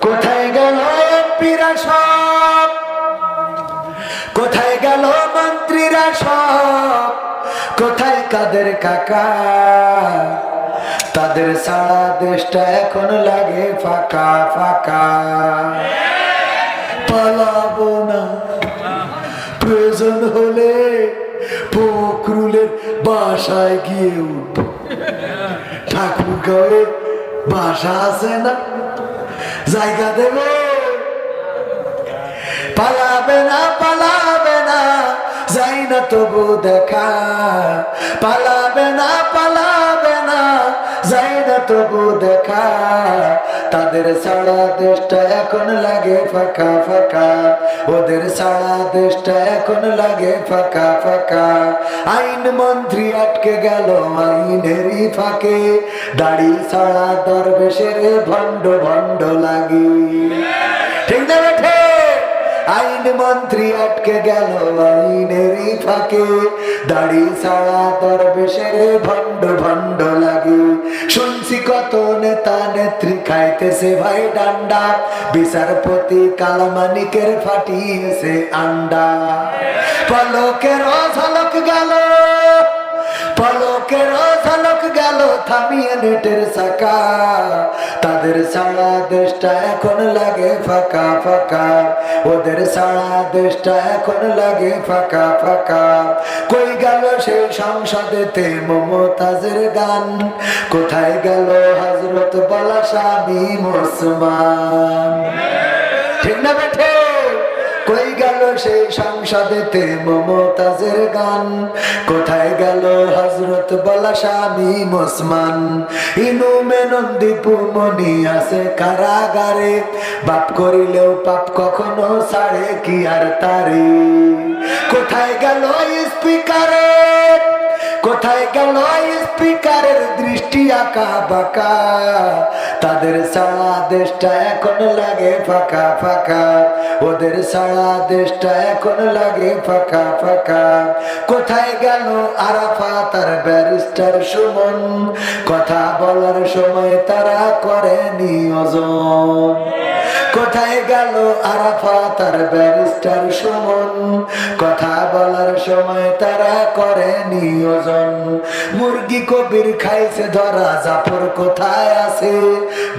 কোথায় গেল এমপিরা সব, কোথায় গেল মন্ত্রীরা সব, কোথায় কাদের কাকা? তাদের সারা দেশটা এখন লাগে ফাঁকা ফাঁকা। পালাবো না, প্রয়োজন হলে ফখরুলের বাসায় গিয়ে উঠবো। ঠাকুরগাঁওয়ে বাসা আছে না, জায়গা দেবে। পালাবে না, পালাবে না, যাই না তবু দেখা। পালাবে না, পালাবে না, যাই না তবু দেখা। তাদের সারা দেশটা এখন লাগে ফাঁকা ফাঁকা, ওদের সারা দেশটা এখন লাগে ফাঁকা ফাঁকা। আইন মন্ত্রী আটকে গেল আইনেরই ফাঁকে, দাড়ি ছাড়া দরবেশের ভণ্ড ভণ্ড লাগে। ঠিক না বেঠে? আইন মন্ত্রী আটকে গেল আইনেরই ফাঁকে, দাড়ি ছাড়া দরবেশের ভণ্ড ভণ্ড লাগে। শুনছি কত নেতা নেত্রী খাইতেছে ভাই ডান্ডা, বিচারপতি কালামানিকের ফাটিয়েছে আন্ডা। পলকের ঝলক গেল, পলকের ঝলক গেল থামিয়ে নেটের চাকা। তাদের সারা দেশটা এখন লাগে ফাঁকা ফাঁকা, ওদের সারা দেশটা এখন লাগে ফাঁকা ফাঁকা। কই গেল সেই সংসদেতে মমতাজের গান, কোথায় গেল হযরত বলা স্বামী মুসলমান? ঠিক না বেঠে? কই গেল সেই সংসদেতে মমতাজের গান, কোথায় গেল হযরত বলা স্বামী মুসলমান? ইনু মেনন্দি পুমনি আছে কারাগারে, বাপ করিলেও পাপ কখনো ছাড়ে কি আর তারে? কোথায় গেল স্পিকারে, কোথায় গেল স্পিকারের দৃষ্টি আঁকা বাঁকা? তাদের সারা দেশটা এখন লাগে ফাঁকা ফাঁকা, ওদের সারা দেশটা এখন লাগে ফাঁকা ফাঁকা। কোথায় গেল আরাফাত আর ব্যারিস্টার সুমন, কথা বলার সময় তারা করে নিয়োজন? কোথায় গেল আরাফাত আর ব্যারিস্টার সুমন, কথা বলার সময় তারা করে নিয়োজন? মুরগি কবির খাইছে ধরা, জাফর কোথায় আছে?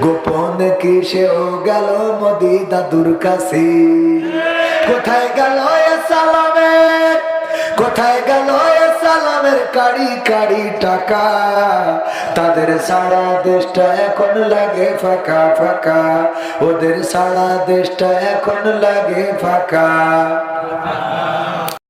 গোপন কি সেও গেল মোদি দাদুর কাছে? কোথায় গেল সালামের, কোথায় গেল সালামের কাড়ি কাড়ি টাকা? তাদের সারা দেশটা এখন লাগে ফাঁকা ফাঁকা, ওদের সারা দেশটা এখন লাগে ফাঁকা।